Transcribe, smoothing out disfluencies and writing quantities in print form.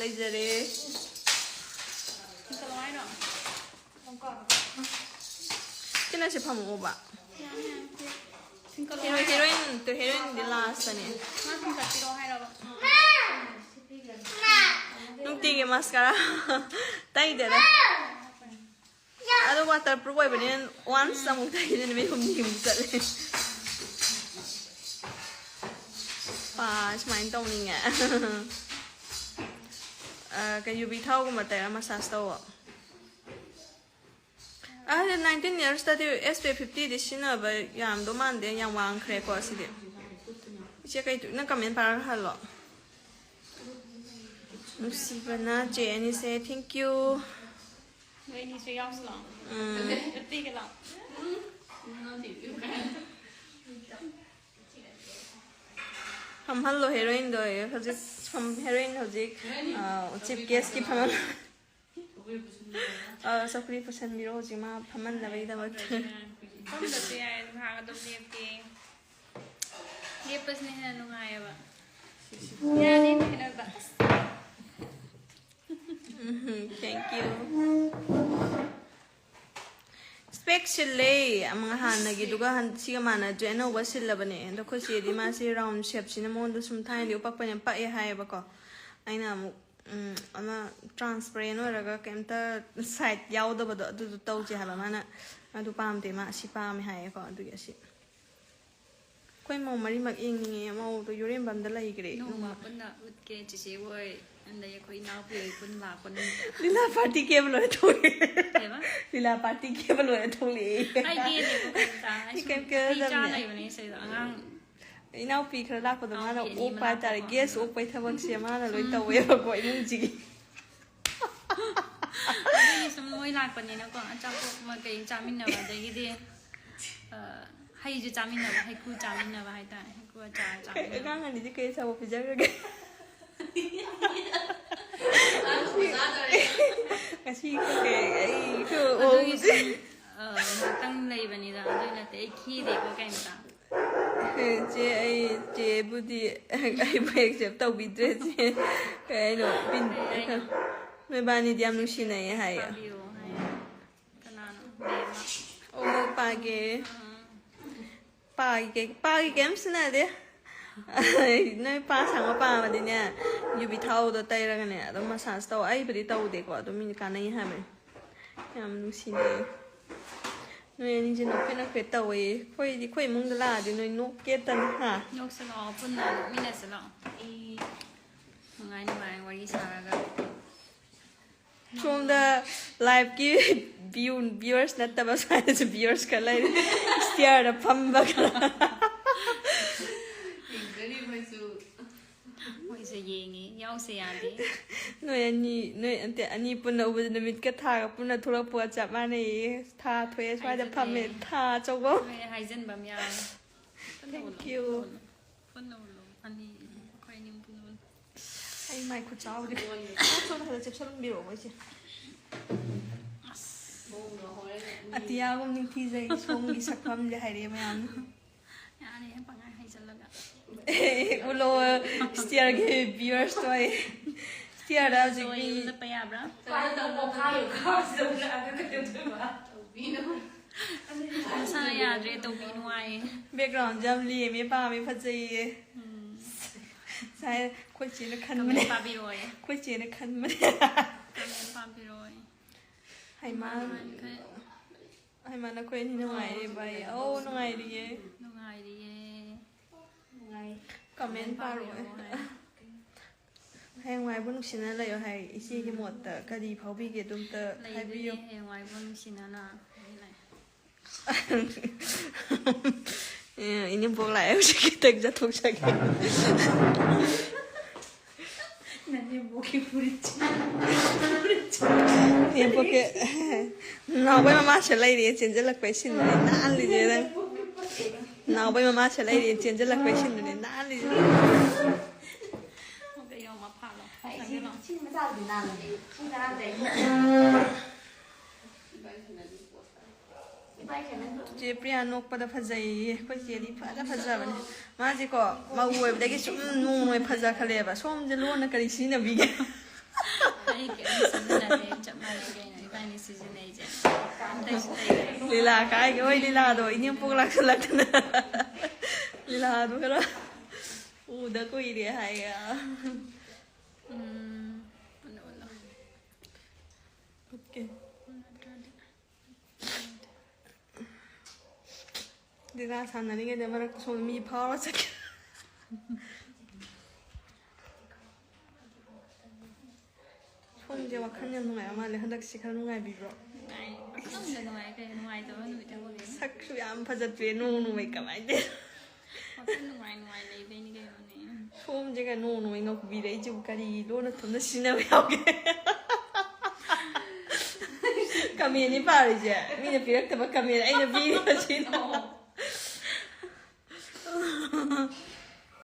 ꯂꯩꯖꯔꯦ ꯀꯩꯅꯣꯁꯦ ꯐꯝꯃꯛꯑꯣꯕ ꯍꯦꯔꯣꯏꯟꯗꯤ ꯂꯥꯁꯇꯅꯦ ꯅꯨꯡꯇꯤꯒꯤ ꯃꯥꯁꯀꯥꯔꯥ ꯇꯩꯗꯦꯗ ꯑꯗꯣ ꯋꯥꯇꯔ ꯄ꯭ꯔꯨꯐ ꯑꯣꯏꯕꯅꯤꯅ ꯋꯥꯟꯁ ꯑꯃꯨꯛ ꯇꯩꯗꯦ ꯅꯨꯃꯤꯠ ꯍꯨꯝꯅꯤꯃꯨꯛ ꯆꯠꯂꯦ ꯁꯨꯃꯥꯏꯅ ꯇꯧꯅꯤꯡꯉꯦ ꯌꯨꯕꯤ ꯊꯥꯎꯒꯨꯝꯕ ꯇꯩꯔ ꯃꯁꯥꯖ ꯇꯧꯋꯣ 19 yearsꯇꯗꯤ SPF 50ꯗꯤ ꯁꯤꯖꯤꯟꯅꯕ ꯌꯥꯝꯗꯧ ꯃꯥꯟꯗꯦ ꯌꯥꯝ ꯋꯥꯡꯈ꯭ꯔꯦꯀꯣ ꯁꯤꯗꯤ 이제 ꯅꯪ comment 바로 할로 누시바나 제니세 땡큐 왜니세 야슬라 어디게라 할로 헤로인도 허직 헤로인 허직 집 게스트 파만 서프리 퍼센트 미로 허직 마 파만 나베이다 막 ꯐꯝꯗꯁꯨ ꯌꯥꯏ ꯑꯗꯨꯝ ꯍꯥꯡ ꯑꯗꯨꯝ ꯂꯦꯞꯀꯦ ꯂꯦꯞꯄꯁꯤꯅ ꯍꯦꯟꯅ ꯅꯨꯡꯉꯥꯏꯌꯦꯕ ꯌꯥꯅꯤ ꯍꯦꯟꯅꯕ thank you spec sille amang hanagi duga siga mana jeno wasilabane ando khosi di ma si round shape sina mondo sum thai di upak pane pa e hai ba ko aina amu ama transparent oraga kemta side yauda ba du tawji hala mana adu pam te ma si pam hai ko adu ya si koi mo mari mak ing ni mo to yurim bam da lai gre no ma punna utke chise woi anda ye koi naw pi pun la pun lila party cable lo thoi eba lila party cable lo thoi ai ge de ko ta ai kem ke cha lai bane sai da angang inau pi khara lak da mana o pa tar guess o pai thabak se mana loi tawe ba ko imung ji ai sum moi lak pani na ko acha ko ma kai cha min na ba dai de hai ju cha min na ba hai ku cha min na ba hai ta hai ku cha cha ka nga ni ke sa bo pi jar ga kasi ko ke ai ko o tang lai bani da adu na te khi de ko kai ta je budi ai break je tau bi dre je kai no bin me bani diam nu shi nai hai kana no be ma o mo pa ge game sna de noi pa sang pa ma de ne yubi thau do tai ra ne do massage tau ai bri tau de ko do min ka nai ha me yam nu shi ne noi ni je no pe na pe tau e khoi mung da la de noi nok ke tan ha nok sa no pun na mi na sa no ngai ni mai wari sa ga from the live ki viewers na taba sa viewers ka lai stare da phamba ka se yengi yau se yandi noi ante ani punna ubu na mit ka tha ga punna thura pu cha ma nei tha thwe swa da phame tha chogo hai jen bam ya thank you pun no ani khoi nim pun no ai mai khu chao di so na da chep salon bi ro mai che atia gum ning thi jai song gi sakham le hai re mayam ya ne pa ngai hai jan laga ulo steer ge viewers toy steer da ji so you the pay abra pa da mo kha yo kha so na aga ka de ba bi no sa ya re to bi no ai background jam li me pa me pha jai sai khoi chi na khan me pa bi roi khoi chi na khan me pa bi roi hai ma na khoi ni no ngai re bai oh no ngai ri ye no ngai ri ye comment pa ro hai ngai bu nu sin na lai hai isi gi mot ta kadi phau bi ge dum ta hai bi yo he ngai bun sin na ini bok lại em sẽ tự ra thuốc cho cái nani mo ki purichi ini bok cái nào bây mama sẽ lấy đi trên rất là quay xin này nán đi vậy đây nào bây mama sẽ lấy đi trên rất là quay xin này nán đi ok yo ma pa lo ai chi ma sa di nan chi na de जे प्रिया नोक पद फजाई कोई jelly फदा फजा बने माजी को मा उवे दगे सुम नु नु फजा खले बा सोम जे लोन करी सी न बिगे ꯑꯩ ꯀꯩꯝ ꯁꯤꯖꯤꯟꯅꯗꯦ ꯆꯞ ꯃꯥꯟꯅꯩ ꯀꯩꯅꯣ ꯏꯕꯥꯅꯤ ꯁꯤꯖꯤꯟꯅꯩꯁꯦ ꯑꯇꯩꯁꯨ ꯂꯩꯔꯦ ꯂꯤꯂꯥ ꯀꯥꯏꯒꯦ ꯍꯣꯏ ꯂꯤꯂꯥꯗꯣ ꯏꯅꯦꯝꯄꯣꯛ ꯂꯥꯛꯁꯜꯂꯛꯇꯅ ꯂꯤꯂꯥꯗꯣ ꯈꯔ ꯎꯗ ꯀꯨꯏꯔꯦ ꯍꯥꯏꯌꯦ 오케이. 내가 장난이 내 말을 손이 파워서 손 이제 wak한 년 동안 아마 한dak씩 하는 거야 비버. 너무 누나야 그 누나이도 누이도 모르겠어 삭수 안 파졌지 노노메까 말대. 어떤 누나이 레이베니 게요네 처음 제가 노노인가 비래 이제 우까지 로는 돈을 시나오게. Kami ni pare je. Mi ne pirek te ba kami ai ne video chino.